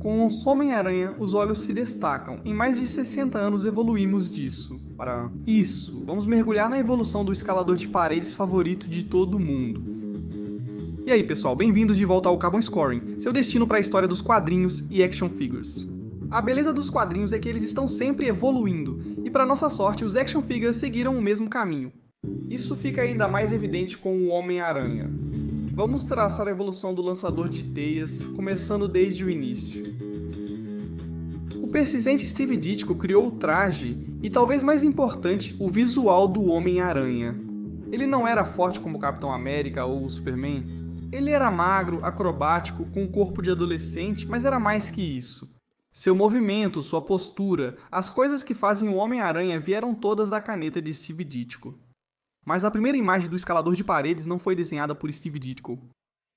Com o Homem-Aranha, os olhos se destacam. Em mais de 60 anos evoluímos disso para isso. Vamos mergulhar na evolução do escalador de paredes favorito de todo mundo. E aí pessoal, bem-vindos de volta ao Carbon Scoring, seu destino para a história dos quadrinhos e action figures. A beleza dos quadrinhos é que eles estão sempre evoluindo, e para nossa sorte, os action figures seguiram o mesmo caminho. Isso fica ainda mais evidente com o Homem-Aranha. Vamos traçar a evolução do lançador de teias, começando desde o início. O persistente Steve Ditko criou o traje e, talvez mais importante, o visual do Homem-Aranha. Ele não era forte como o Capitão América ou o Superman. Ele era magro, acrobático, com um corpo de adolescente, mas era mais que isso. Seu movimento, sua postura, as coisas que fazem o Homem-Aranha vieram todas da caneta de Steve Ditko. Mas a primeira imagem do escalador de paredes não foi desenhada por Steve Ditko.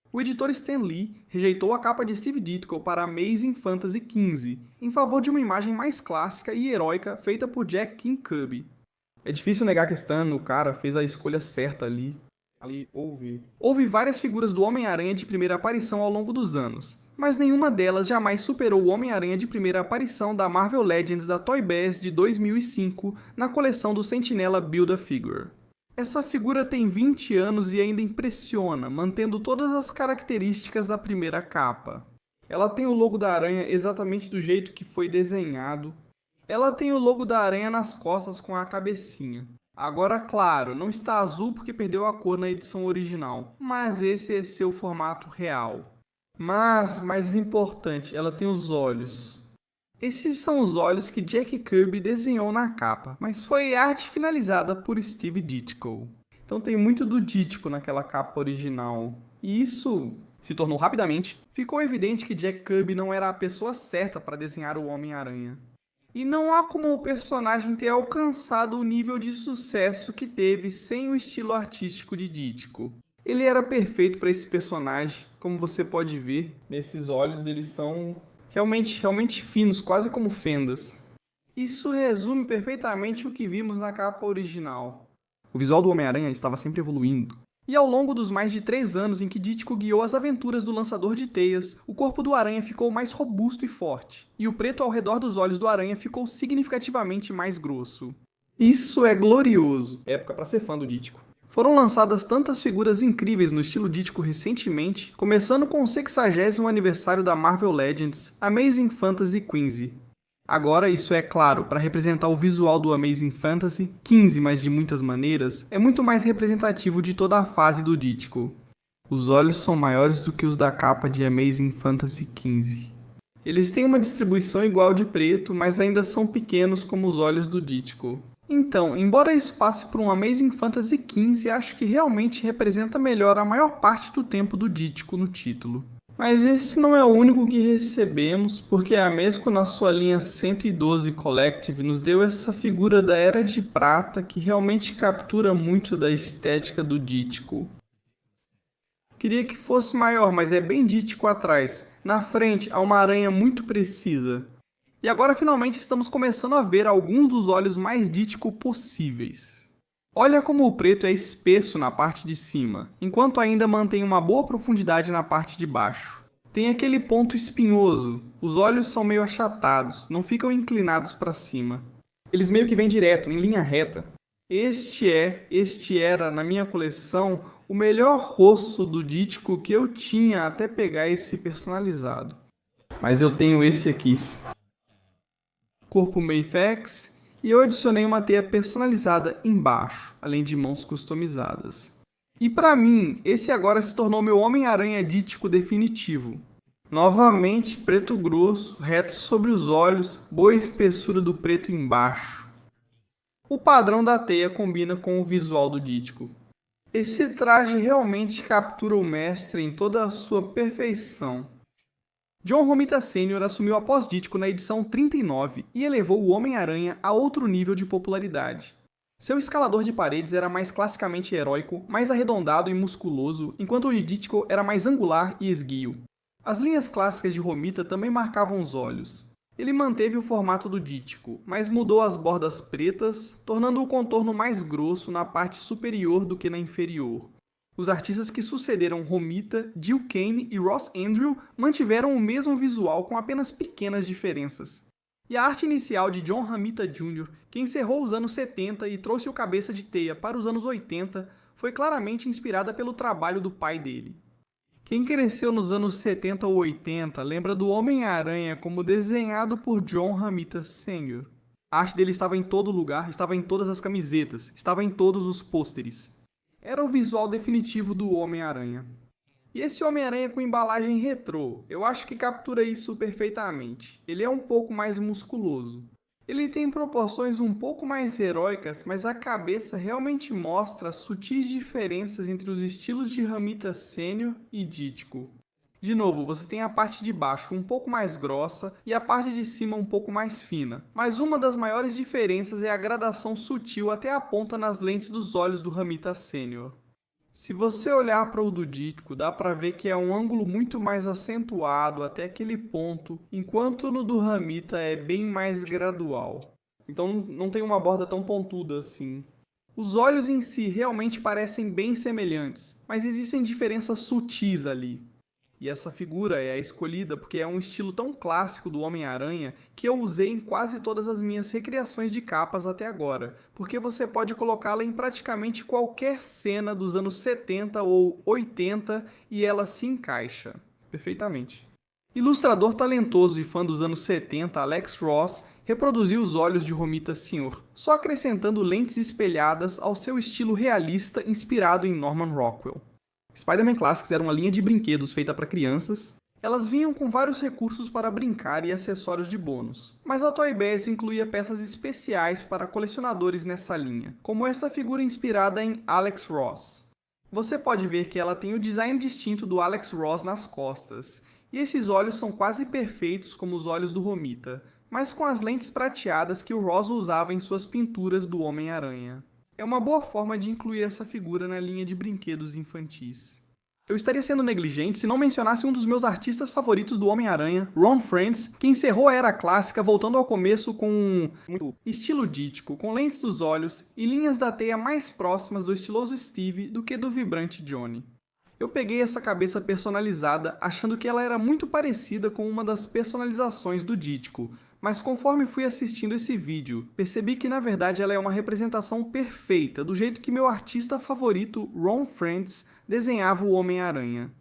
O editor Stan Lee rejeitou a capa de Steve Ditko para Amazing Fantasy XV, em favor de uma imagem mais clássica e heróica feita por Jack King Kirby. É difícil negar que Stan, o cara, fez a escolha certa ali. Houve várias figuras do Homem-Aranha de primeira aparição ao longo dos anos, mas nenhuma delas jamais superou o Homem-Aranha de primeira aparição da Marvel Legends da Toy Biz de 2005 na coleção do Sentinela Build-A-Figure. Essa figura tem 20 anos e ainda impressiona, mantendo todas as características da primeira capa. Ela tem o logo da aranha exatamente do jeito que foi desenhado. Ela tem o logo da aranha nas costas com a cabecinha. Agora, claro, não está azul porque perdeu a cor na edição original, mas esse é seu formato real. Mas, mais importante, ela tem os olhos. Esses são os olhos que Jack Kirby desenhou na capa, mas foi arte finalizada por Steve Ditko. Então tem muito do Ditko naquela capa original. E isso se tornou rapidamente. Ficou evidente que Jack Kirby não era a pessoa certa para desenhar o Homem-Aranha. E não há como o personagem ter alcançado o nível de sucesso que teve sem o estilo artístico de Ditko. Ele era perfeito para esse personagem, como você pode ver. Nesses olhos eles são realmente finos, quase como fendas. Isso resume perfeitamente o que vimos na capa original. O visual do Homem-Aranha estava sempre evoluindo. E ao longo dos mais de 3 anos em que Ditko guiou as aventuras do lançador de teias, o corpo do aranha ficou mais robusto e forte, e o preto ao redor dos olhos do aranha ficou significativamente mais grosso. Isso é glorioso. Época para ser fã do Ditko. Foram lançadas tantas figuras incríveis no estilo Ditko recentemente, começando com o 60º aniversário da Marvel Legends, Amazing Fantasy XV. Agora, isso é claro, para representar o visual do Amazing Fantasy, 15, mas de muitas maneiras, é muito mais representativo de toda a fase do Ditko. Os olhos são maiores do que os da capa de Amazing Fantasy XV. Eles têm uma distribuição igual de preto, mas ainda são pequenos como os olhos do Ditko. Então, embora isso passe por um Amazing Fantasy XV, acho que realmente representa melhor a maior parte do tempo do Ditko no título. Mas esse não é o único que recebemos, porque a Amesco na sua linha 112 Collective nos deu essa figura da Era de Prata que realmente captura muito da estética do Ditko. Queria que fosse maior, mas é bem Ditko atrás. Na frente há uma aranha muito precisa. E agora finalmente estamos começando a ver alguns dos olhos mais Ditko possíveis. Olha como o preto é espesso na parte de cima, enquanto ainda mantém uma boa profundidade na parte de baixo. Tem aquele ponto espinhoso, os olhos são meio achatados, não ficam inclinados para cima. Eles meio que vêm direto, em linha reta. Este era, na minha coleção, o melhor rosto do Ditko que eu tinha até pegar esse personalizado. Mas eu tenho esse aqui. Corpo Mayfax, e eu adicionei uma teia personalizada embaixo, além de mãos customizadas. E para mim, esse agora se tornou meu Homem-Aranha Ditko definitivo. Novamente, preto grosso, reto sobre os olhos, boa espessura do preto embaixo. O padrão da teia combina com o visual do Ditko. Esse traje realmente captura o mestre em toda a sua perfeição. John Romita Sr. assumiu após Ditko na edição 39 e elevou o Homem-Aranha a outro nível de popularidade. Seu escalador de paredes era mais classicamente heróico, mais arredondado e musculoso, enquanto o de Ditko era mais angular e esguio. As linhas clássicas de Romita também marcavam os olhos. Ele manteve o formato do Ditko, mas mudou as bordas pretas, tornando o contorno mais grosso na parte superior do que na inferior. Os artistas que sucederam Romita, Gil Kane e Ross Andrew mantiveram o mesmo visual com apenas pequenas diferenças. E a arte inicial de John Romita Jr., que encerrou os anos 70 e trouxe o Cabeça de Teia para os anos 80, foi claramente inspirada pelo trabalho do pai dele. Quem cresceu nos anos 70 ou 80 lembra do Homem-Aranha como desenhado por John Romita Sr. A arte dele estava em todo lugar, estava em todas as camisetas, estava em todos os pôsteres. Era o visual definitivo do Homem-Aranha. E esse Homem-Aranha com embalagem retrô, eu acho que captura isso perfeitamente. Ele é um pouco mais musculoso. Ele tem proporções um pouco mais heróicas, mas a cabeça realmente mostra sutis diferenças entre os estilos de Romita Sênior e Dítico. De novo, você tem a parte de baixo um pouco mais grossa e a parte de cima um pouco mais fina, mas uma das maiores diferenças é a gradação sutil até a ponta nas lentes dos olhos do Romita Sênior. Se você olhar para o do Dítico, dá para ver que é um ângulo muito mais acentuado até aquele ponto, enquanto no do Romita é bem mais gradual. Então não tem uma borda tão pontuda assim. Os olhos em si realmente parecem bem semelhantes, mas existem diferenças sutis ali. E essa figura é a escolhida porque é um estilo tão clássico do Homem-Aranha que eu usei em quase todas as minhas recriações de capas até agora, porque você pode colocá-la em praticamente qualquer cena dos anos 70 ou 80 e ela se encaixa perfeitamente. Ilustrador talentoso e fã dos anos 70, Alex Ross, reproduziu os olhos de Romita Sr., só acrescentando lentes espelhadas ao seu estilo realista inspirado em Norman Rockwell. Spider-Man Classics era uma linha de brinquedos feita para crianças. Elas vinham com vários recursos para brincar e acessórios de bônus, mas a Toy Biz incluía peças especiais para colecionadores nessa linha, como esta figura inspirada em Alex Ross. Você pode ver que ela tem o design distinto do Alex Ross nas costas, e esses olhos são quase perfeitos como os olhos do Romita, mas com as lentes prateadas que o Ross usava em suas pinturas do Homem-Aranha. É uma boa forma de incluir essa figura na linha de brinquedos infantis. Eu estaria sendo negligente se não mencionasse um dos meus artistas favoritos do Homem-Aranha, Ron Frenz, que encerrou a era clássica voltando ao começo com muito estilo dítico, com lentes dos olhos e linhas da teia mais próximas do estiloso Steve do que do vibrante Johnny. Eu peguei essa cabeça personalizada achando que ela era muito parecida com uma das personalizações do Dítico, mas conforme fui assistindo esse vídeo, percebi que na verdade ela é uma representação perfeita do jeito que meu artista favorito, Ron Frenz, desenhava o Homem-Aranha.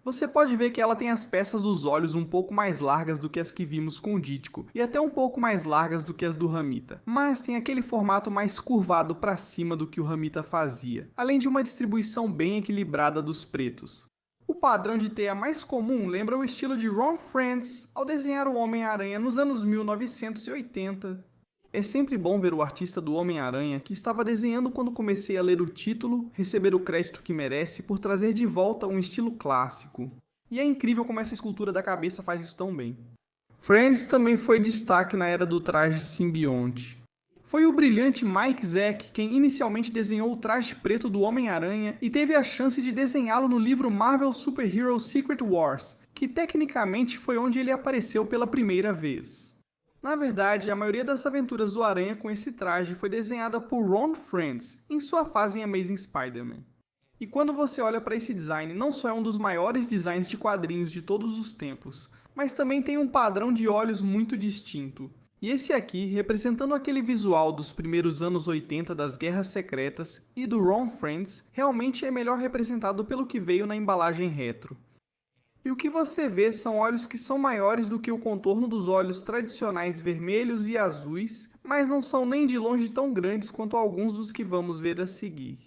Você pode ver que ela tem as peças dos olhos um pouco mais largas do que as que vimos com o Dítico, e até um pouco mais largas do que as do Romita, mas tem aquele formato mais curvado para cima do que o Romita fazia, além de uma distribuição bem equilibrada dos pretos. O padrão de teia mais comum lembra o estilo de Ron Frenz ao desenhar o Homem-Aranha nos anos 1980. É sempre bom ver o artista do Homem-Aranha que estava desenhando quando comecei a ler o título receber o crédito que merece por trazer de volta um estilo clássico. E é incrível como essa escultura da cabeça faz isso tão bem. Frenz também foi destaque na era do traje simbionte. Foi o brilhante Mike Zeck quem inicialmente desenhou o traje preto do Homem-Aranha e teve a chance de desenhá-lo no livro Marvel Super Hero Secret Wars, que tecnicamente foi onde ele apareceu pela primeira vez. Na verdade, a maioria das aventuras do Aranha com esse traje foi desenhada por Ron Frenz em sua fase em Amazing Spider-Man. E quando você olha para esse design, não só é um dos maiores designs de quadrinhos de todos os tempos, mas também tem um padrão de olhos muito distinto. E esse aqui, representando aquele visual dos primeiros anos 80 das Guerras Secretas e do Ron Frenz, realmente é melhor representado pelo que veio na embalagem retro. E o que você vê são olhos que são maiores do que o contorno dos olhos tradicionais vermelhos e azuis, mas não são nem de longe tão grandes quanto alguns dos que vamos ver a seguir.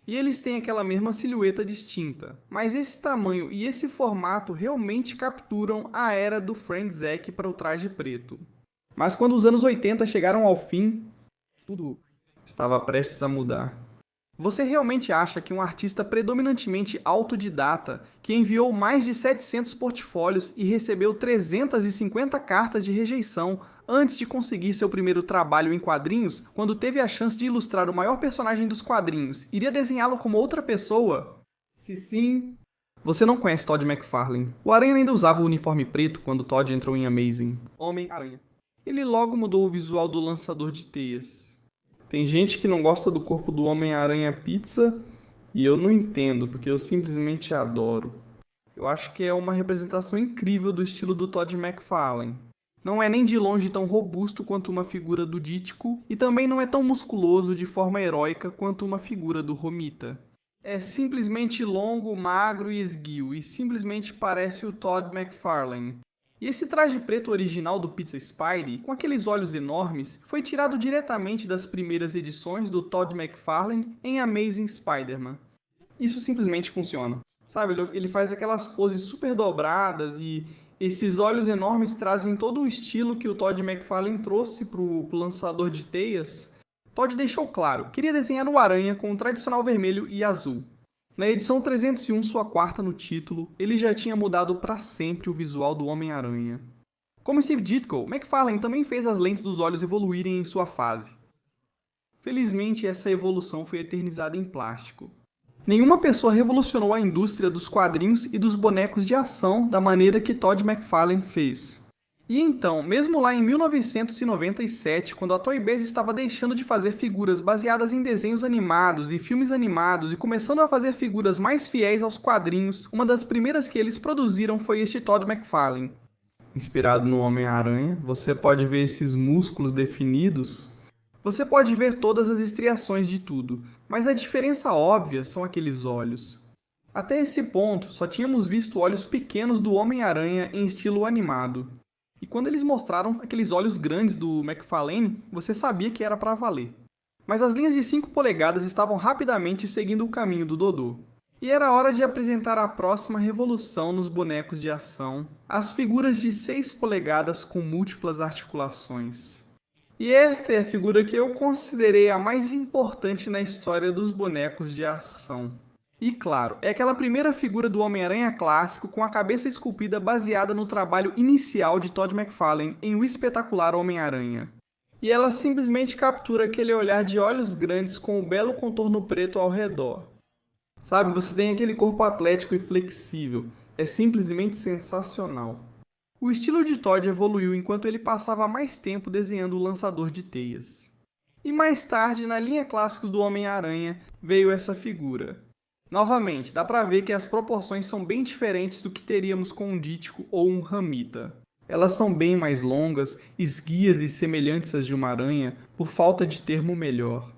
E eles têm aquela mesma silhueta distinta, mas esse tamanho e esse formato realmente capturam a era do Frenz-Zeck para o traje preto. Mas quando os anos 80 chegaram ao fim, tudo estava prestes a mudar. Você realmente acha que um artista predominantemente autodidata, que enviou mais de 700 portfólios e recebeu 350 cartas de rejeição antes de conseguir seu primeiro trabalho em quadrinhos, quando teve a chance de ilustrar o maior personagem dos quadrinhos, iria desenhá-lo como outra pessoa? Se sim, você não conhece Todd McFarlane. O Aranha ainda usava o uniforme preto quando Todd entrou em Amazing Homem-Aranha. Ele logo mudou o visual do lançador de teias. Tem gente que não gosta do corpo do Homem-Aranha Pizza, E eu não entendo, porque eu simplesmente adoro. Eu acho que é uma representação incrível do estilo do Todd McFarlane. Não é nem de longe tão robusto quanto uma figura do Dítico, e também não é tão musculoso de forma heróica quanto uma figura do Romita. É simplesmente longo, magro e esguio, e simplesmente parece o Todd McFarlane. E esse traje preto original do Pizza Spidey, com aqueles olhos enormes, foi tirado diretamente das primeiras edições do Todd McFarlane em Amazing Spider-Man. Isso simplesmente funciona. Sabe, ele faz aquelas poses super dobradas e esses olhos enormes trazem todo o estilo que o Todd McFarlane trouxe pro lançador de teias. Todd deixou claro, queria desenhar o Aranha com o tradicional vermelho e azul. Na edição 301, sua quarta no título, ele já tinha mudado para sempre o visual do Homem-Aranha. Como Steve Ditko, McFarlane também fez as lentes dos olhos evoluírem em sua fase. Felizmente, essa evolução foi eternizada em plástico. Nenhuma pessoa revolucionou a indústria dos quadrinhos e dos bonecos de ação da maneira que Todd McFarlane fez. E então, mesmo lá em 1997, quando a Toy Biz estava deixando de fazer figuras baseadas em desenhos animados e filmes animados e começando a fazer figuras mais fiéis aos quadrinhos, uma das primeiras que eles produziram foi este Todd McFarlane. Inspirado no Homem-Aranha, você pode ver esses músculos definidos. Você pode ver todas as estriações de tudo, mas a diferença óbvia são aqueles olhos. Até esse ponto, só tínhamos visto olhos pequenos do Homem-Aranha em estilo animado. E quando eles mostraram aqueles olhos grandes do McFarlane, você sabia que era para valer. Mas as linhas de 5 polegadas estavam rapidamente seguindo o caminho do Dodô. E era hora de apresentar a próxima revolução nos bonecos de ação, as figuras de 6 polegadas com múltiplas articulações. E esta é a figura que eu considerei a mais importante na história dos bonecos de ação. E claro, é aquela primeira figura do Homem-Aranha clássico com a cabeça esculpida baseada no trabalho inicial de Todd McFarlane em O Espetacular Homem-Aranha. E ela simplesmente captura aquele olhar de olhos grandes com o belo contorno preto ao redor. Sabe, você tem aquele corpo atlético e flexível. É simplesmente sensacional. O estilo de Todd evoluiu enquanto ele passava mais tempo desenhando o lançador de teias. E mais tarde, na linha clássicos do Homem-Aranha, veio essa figura. Novamente, dá pra ver que as proporções são bem diferentes do que teríamos com um Dítico ou um Ramita. Elas são bem mais longas, esguias e semelhantes às de uma aranha, por falta de termo melhor.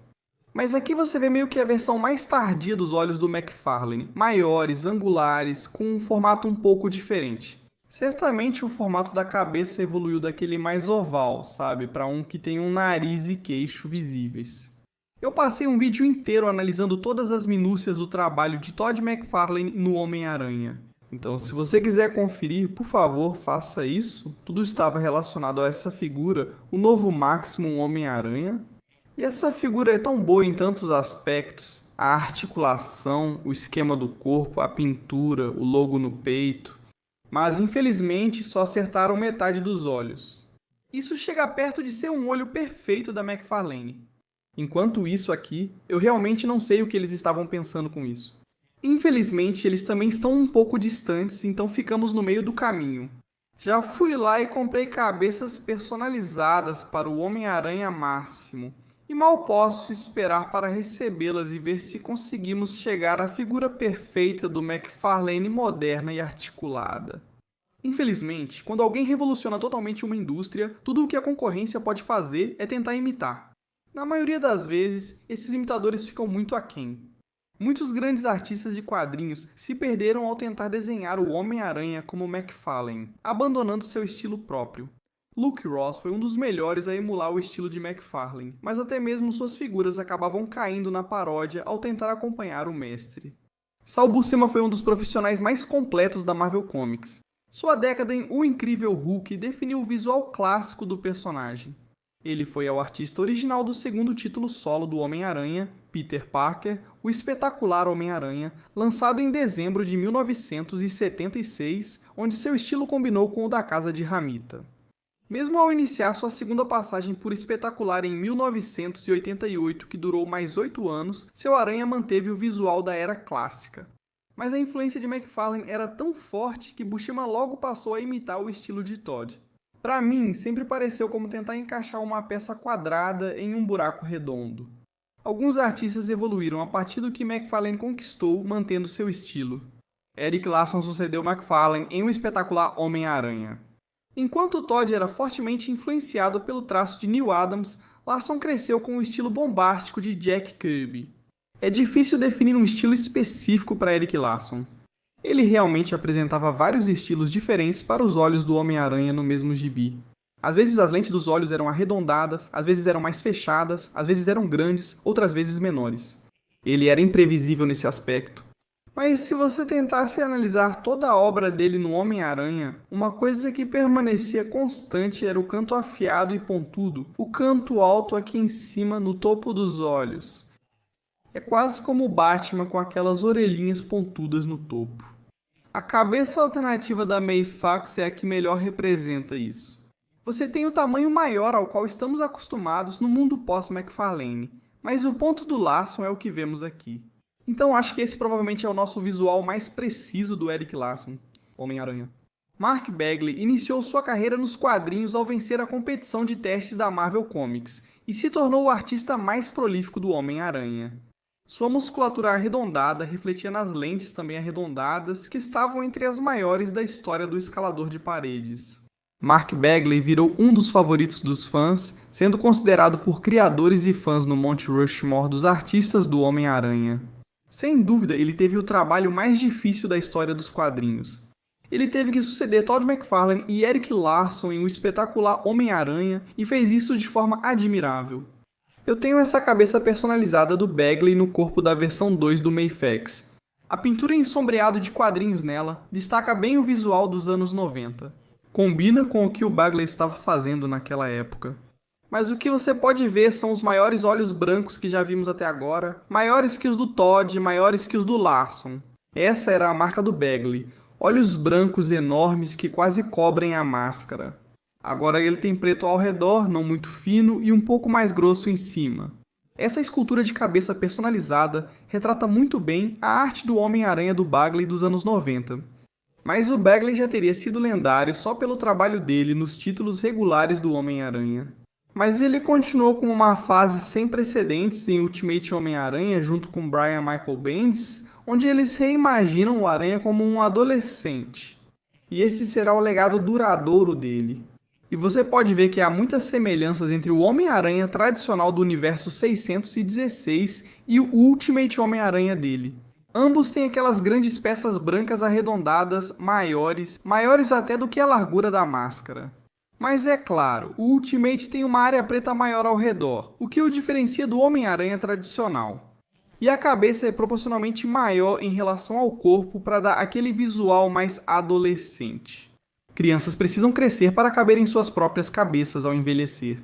Mas aqui você vê meio que a versão mais tardia dos olhos do McFarlane, maiores, angulares, com um formato um pouco diferente. Certamente o formato da cabeça evoluiu daquele mais oval, sabe, para um que tem um nariz e queixo visíveis. Eu passei um vídeo inteiro analisando todas as minúcias do trabalho de Todd McFarlane no Homem-Aranha. Então, se você quiser conferir, por favor, faça isso. Tudo estava relacionado a essa figura, o novo Maximum Homem-Aranha. E essa figura é tão boa em tantos aspectos. A articulação, o esquema do corpo, a pintura, o logo no peito. Mas, infelizmente, só acertaram metade dos olhos. Isso chega perto de ser um olho perfeito da McFarlane. Enquanto isso aqui, eu realmente não sei o que eles estavam pensando com isso. Infelizmente, eles também estão um pouco distantes, então ficamos no meio do caminho. Já fui lá e comprei cabeças personalizadas para o Homem-Aranha Máximo, e mal posso esperar para recebê-las e ver se conseguimos chegar à figura perfeita do McFarlane moderna e articulada. Infelizmente, quando alguém revoluciona totalmente uma indústria, tudo o que a concorrência pode fazer é tentar imitar. Na maioria das vezes, esses imitadores ficam muito aquém. Muitos grandes artistas de quadrinhos se perderam ao tentar desenhar o Homem-Aranha como McFarlane, abandonando seu estilo próprio. Luke Ross foi um dos melhores a emular o estilo de McFarlane, mas até mesmo suas figuras acabavam caindo na paródia ao tentar acompanhar o mestre. Sal Buscema foi um dos profissionais mais completos da Marvel Comics. Sua década em O Incrível Hulk definiu o visual clássico do personagem. Ele foi o artista original do segundo título solo do Homem-Aranha, Peter Parker, O Espetacular Homem-Aranha, lançado em dezembro de 1976, onde seu estilo combinou com o da casa de Ramita. Mesmo ao iniciar sua segunda passagem por Espetacular em 1988, que durou mais 8 anos, seu Aranha manteve o visual da era clássica. Mas a influência de McFarlane era tão forte que Buscema logo passou a imitar o estilo de Todd. Para mim, sempre pareceu como tentar encaixar uma peça quadrada em um buraco redondo. Alguns artistas evoluíram a partir do que McFarlane conquistou, mantendo seu estilo. Erik Larson sucedeu McFarlane em O Espetacular Homem-Aranha. Enquanto Todd era fortemente influenciado pelo traço de Neal Adams, Larson cresceu com o estilo bombástico de Jack Kirby. É difícil definir um estilo específico para Erik Larson. Ele realmente apresentava vários estilos diferentes para os olhos do Homem-Aranha no mesmo gibi. Às vezes as lentes dos olhos eram arredondadas, às vezes eram mais fechadas, às vezes eram grandes, outras vezes menores. Ele era imprevisível nesse aspecto. Mas se você tentasse analisar toda a obra dele no Homem-Aranha, uma coisa que permanecia constante era o canto afiado e pontudo, o canto alto aqui em cima no topo dos olhos. É quase como o Batman com aquelas orelhinhas pontudas no topo. A cabeça alternativa da May Fox é a que melhor representa isso. Você tem o tamanho maior ao qual estamos acostumados no mundo pós-McFarlane, mas o ponto do Larson é o que vemos aqui. Então acho que esse provavelmente é o nosso visual mais preciso do Erik Larson, Homem-Aranha. Mark Bagley iniciou sua carreira nos quadrinhos ao vencer a competição de testes da Marvel Comics e se tornou o artista mais prolífico do Homem-Aranha. Sua musculatura arredondada refletia nas lentes também arredondadas que estavam entre as maiores da história do escalador de paredes. Mark Bagley virou um dos favoritos dos fãs, sendo considerado por criadores e fãs no Monte Rushmore dos artistas do Homem-Aranha. Sem dúvida, ele teve o trabalho mais difícil da história dos quadrinhos. Ele teve que suceder Todd McFarlane e Erik Larson em O Espetacular Homem-Aranha e fez isso de forma admirável. Eu tenho essa cabeça personalizada do Bagley no corpo da versão 2 do Mayfax. A pintura em sombreado de quadrinhos nela destaca bem o visual dos anos 90. Combina com o que o Bagley estava fazendo naquela época. Mas o que você pode ver são os maiores olhos brancos que já vimos até agora, maiores que os do Todd, maiores que os do Larson. Essa era a marca do Bagley, olhos brancos enormes que quase cobrem a máscara. Agora ele tem preto ao redor, não muito fino, e um pouco mais grosso em cima. Essa escultura de cabeça personalizada retrata muito bem a arte do Homem-Aranha do Bagley dos anos 90. Mas o Bagley já teria sido lendário só pelo trabalho dele nos títulos regulares do Homem-Aranha. Mas ele continuou com uma fase sem precedentes em Ultimate Homem-Aranha junto com Brian Michael Bendis, onde eles reimaginam o Aranha como um adolescente. E esse será o legado duradouro dele. E você pode ver que há muitas semelhanças entre o Homem-Aranha tradicional do universo 616 e o Ultimate Homem-Aranha dele. Ambos têm aquelas grandes peças brancas arredondadas, maiores até do que a largura da máscara. Mas é claro, o Ultimate tem uma área preta maior ao redor, o que o diferencia do Homem-Aranha tradicional. E a cabeça é proporcionalmente maior em relação ao corpo para dar aquele visual mais adolescente. Crianças precisam crescer para caber em suas próprias cabeças ao envelhecer.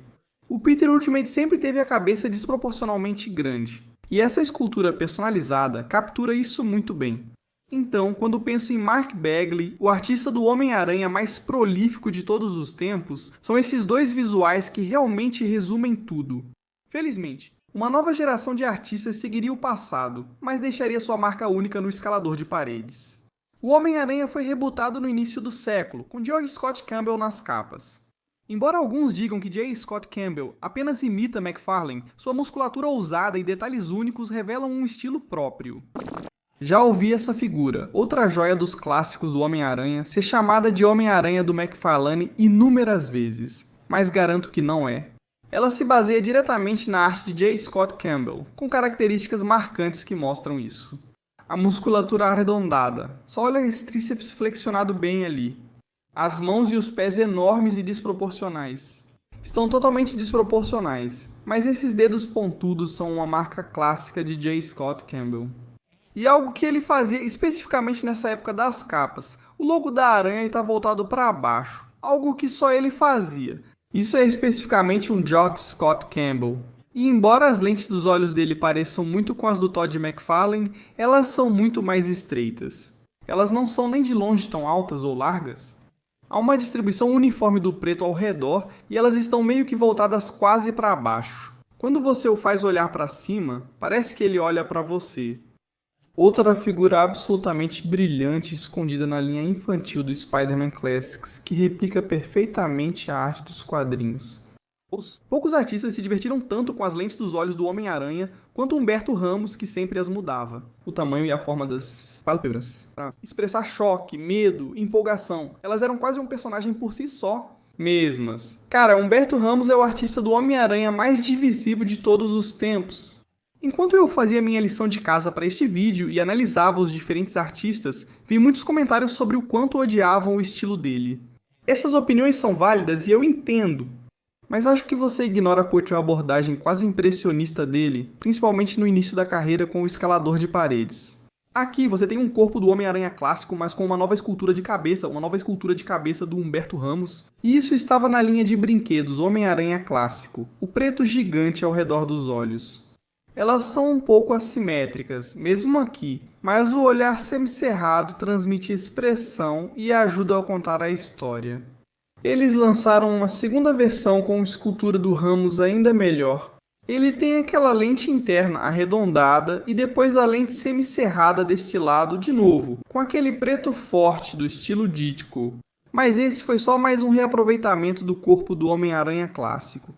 O Peter Ultimate sempre teve a cabeça desproporcionalmente grande, e essa escultura personalizada captura isso muito bem. Então, quando penso em Mark Bagley, o artista do Homem-Aranha mais prolífico de todos os tempos, são esses dois visuais que realmente resumem tudo. Felizmente, uma nova geração de artistas seguiria o passado, mas deixaria sua marca única no escalador de paredes. O Homem-Aranha foi rebutado no início do século, com J. Scott Campbell nas capas. Embora alguns digam que J. Scott Campbell apenas imita McFarlane, sua musculatura ousada e detalhes únicos revelam um estilo próprio. Já ouvi essa figura, outra joia dos clássicos do Homem-Aranha, ser chamada de Homem-Aranha do McFarlane inúmeras vezes, mas garanto que não é. Ela se baseia diretamente na arte de J. Scott Campbell, com características marcantes que mostram isso. A musculatura arredondada, só olha esse tríceps flexionado bem ali. As mãos e os pés enormes e desproporcionais. Estão totalmente desproporcionais, mas esses dedos pontudos são uma marca clássica de J. Scott Campbell. E algo que ele fazia especificamente nessa época das capas, o logo da aranha está voltado para baixo, algo que só ele fazia. Isso é especificamente um J. Scott Campbell. E embora as lentes dos olhos dele pareçam muito com as do Todd McFarlane, elas são muito mais estreitas. Elas não são nem de longe tão altas ou largas. Há uma distribuição uniforme do preto ao redor e elas estão meio que voltadas quase para baixo. Quando você o faz olhar para cima, parece que ele olha para você. Outra figura absolutamente brilhante escondida na linha infantil do Spider-Man Classics, que replica perfeitamente a arte dos quadrinhos. Poucos artistas se divertiram tanto com as lentes dos olhos do Homem-Aranha quanto Humberto Ramos, que sempre as mudava. O tamanho e a forma das pálpebras. Para expressar choque, medo, empolgação. Elas eram quase um personagem por si só. Mesmas. Cara, Humberto Ramos é o artista do Homem-Aranha mais divisivo de todos os tempos. Enquanto eu fazia minha lição de casa para este vídeo e analisava os diferentes artistas, vi muitos comentários sobre o quanto odiavam o estilo dele. Essas opiniões são válidas e eu entendo. Mas acho que você ignora a útil abordagem quase impressionista dele, principalmente no início da carreira com o escalador de paredes. Aqui você tem um corpo do Homem-Aranha clássico, mas com uma nova escultura de cabeça do Humberto Ramos. E isso estava na linha de brinquedos Homem-Aranha clássico, o preto gigante ao redor dos olhos. Elas são um pouco assimétricas, mesmo aqui, mas o olhar semicerrado transmite expressão e ajuda a contar a história. Eles lançaram uma segunda versão com escultura do Ramos ainda melhor. Ele tem aquela lente interna arredondada e depois a lente semicerrada deste lado de novo, com aquele preto forte do estilo Ditko. Mas esse foi só mais um reaproveitamento do corpo do Homem-Aranha clássico.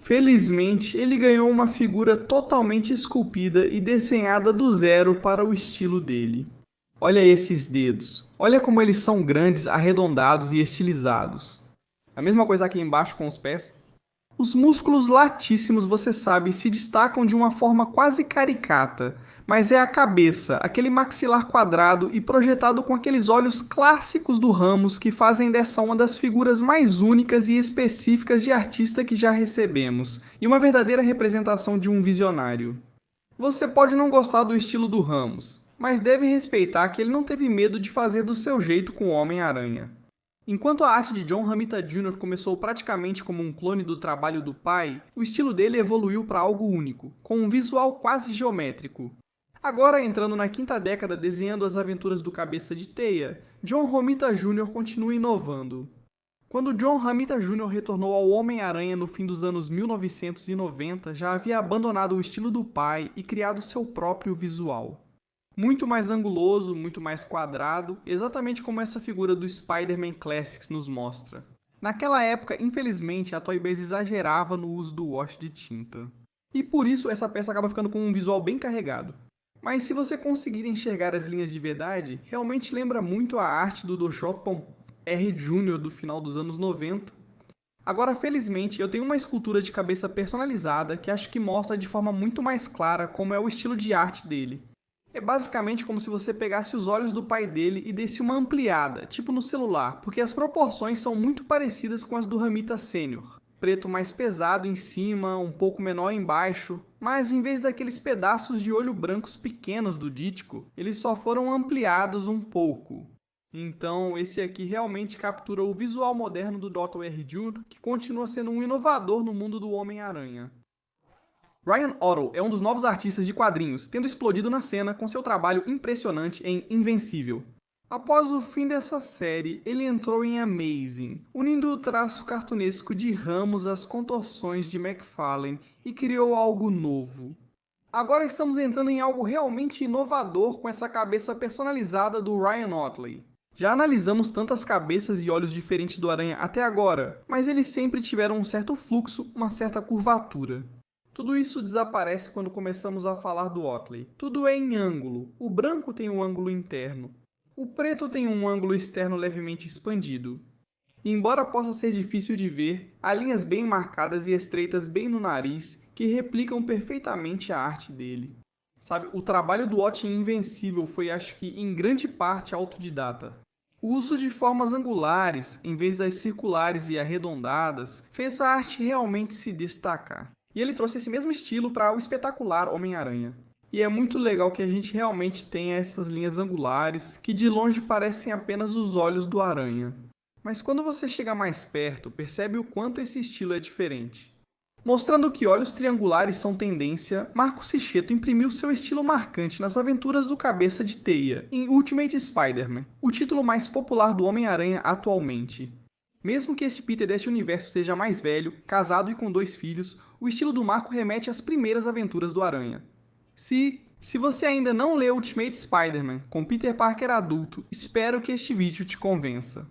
Felizmente, ele ganhou uma figura totalmente esculpida e desenhada do zero para o estilo dele. Olha esses dedos. Olha como eles são grandes, arredondados e estilizados. A mesma coisa aqui embaixo com os pés. Os músculos latíssimos, você sabe, se destacam de uma forma quase caricata, mas é a cabeça, aquele maxilar quadrado e projetado com aqueles olhos clássicos do Ramos que fazem dessa uma das figuras mais únicas e específicas de artista que já recebemos, e uma verdadeira representação de um visionário. Você pode não gostar do estilo do Ramos, mas deve respeitar que ele não teve medo de fazer do seu jeito com o Homem-Aranha. Enquanto a arte de John Romita Jr. começou praticamente como um clone do trabalho do pai, o estilo dele evoluiu para algo único, com um visual quase geométrico. Agora, entrando na quinta década desenhando as aventuras do Cabeça de Teia, John Romita Jr. continua inovando. Quando John Romita Jr. retornou ao Homem-Aranha no fim dos anos 1990, já havia abandonado o estilo do pai e criado seu próprio visual. Muito mais anguloso, muito mais quadrado, exatamente como essa figura do Spider-Man Classics nos mostra. Naquela época, infelizmente, a Toy Biz exagerava no uso do wash de tinta. E por isso essa peça acaba ficando com um visual bem carregado. Mas se você conseguir enxergar as linhas de verdade, realmente lembra muito a arte do Duchamp R. Jr. do final dos anos 90. Agora, felizmente, eu tenho uma escultura de cabeça personalizada que acho que mostra de forma muito mais clara como é o estilo de arte dele. É basicamente como se você pegasse os olhos do pai dele e desse uma ampliada, tipo no celular, porque as proporções são muito parecidas com as do Romita Sr. Preto mais pesado em cima, um pouco menor embaixo, mas em vez daqueles pedaços de olho brancos pequenos do Ditko, eles só foram ampliados um pouco. Então, esse aqui realmente captura o visual moderno do Dr. R. Jr., que continua sendo um inovador no mundo do Homem-Aranha. Ryan Otto é um dos novos artistas de quadrinhos, tendo explodido na cena com seu trabalho impressionante em Invencível. Após o fim dessa série, ele entrou em Amazing, unindo o traço cartunesco de Ramos às contorções de McFarlane e criou algo novo. Agora estamos entrando em algo realmente inovador com essa cabeça personalizada do Ryan Ottley. Já analisamos tantas cabeças e olhos diferentes do Aranha até agora, mas eles sempre tiveram um certo fluxo, uma certa curvatura. Tudo isso desaparece quando começamos a falar do Ottley. Tudo é em ângulo. O branco tem um ângulo interno. O preto tem um ângulo externo levemente expandido. E embora possa ser difícil de ver, há linhas bem marcadas e estreitas bem no nariz que replicam perfeitamente a arte dele. Sabe, o trabalho do Otto em Invencível foi, acho que, em grande parte autodidata. O uso de formas angulares, em vez das circulares e arredondadas, fez a arte realmente se destacar. E ele trouxe esse mesmo estilo para o espetacular Homem-Aranha. E é muito legal que a gente realmente tenha essas linhas angulares, que de longe parecem apenas os olhos do Aranha. Mas quando você chega mais perto, percebe o quanto esse estilo é diferente. Mostrando que olhos triangulares são tendência, Marco Cicchetto imprimiu seu estilo marcante nas aventuras do Cabeça de Teia, em Ultimate Spider-Man, o título mais popular do Homem-Aranha atualmente. Mesmo que este Peter deste universo seja mais velho, casado e com 2 filhos, o estilo do Marco remete às primeiras aventuras do Aranha. Se você ainda não leu Ultimate Spider-Man com Peter Parker adulto, espero que este vídeo te convença.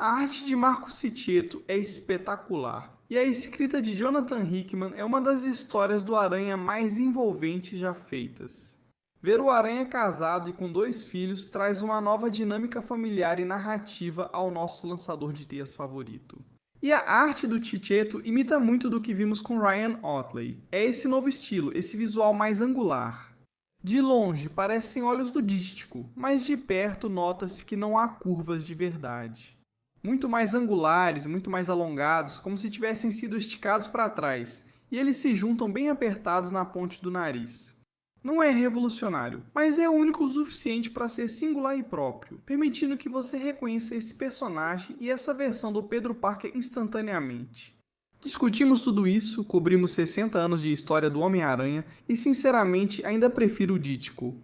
A arte de Marco Cicetto é espetacular, e a escrita de Jonathan Hickman é uma das histórias do Aranha mais envolventes já feitas. Ver o Aranha casado e com 2 filhos traz uma nova dinâmica familiar e narrativa ao nosso lançador de teias favorito. E a arte do Cicetto imita muito do que vimos com Ryan Ottley. É esse novo estilo, esse visual mais angular. De longe parecem olhos do Dítico, mas de perto nota-se que não há curvas de verdade. Muito mais angulares, muito mais alongados, como se tivessem sido esticados para trás, e eles se juntam bem apertados na ponte do nariz. Não é revolucionário, mas é único o suficiente para ser singular e próprio, permitindo que você reconheça esse personagem e essa versão do Pedro Parker instantaneamente. Discutimos tudo isso, cobrimos 60 anos de história do Homem-Aranha e sinceramente ainda prefiro o Dítico.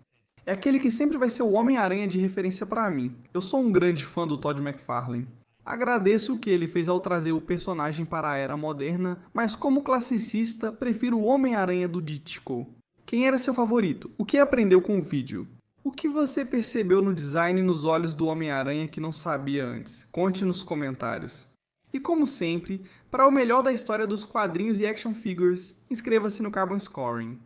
É aquele que sempre vai ser o Homem-Aranha de referência para mim. Eu sou um grande fã do Todd McFarlane. Agradeço o que ele fez ao trazer o personagem para a era moderna, mas como classicista, prefiro o Homem-Aranha do Dítico. Quem era seu favorito? O que aprendeu com o vídeo? O que você percebeu no design e nos olhos do Homem-Aranha que não sabia antes? Conte nos comentários. E como sempre, para o melhor da história dos quadrinhos e action figures, inscreva-se no Carbon Scoring.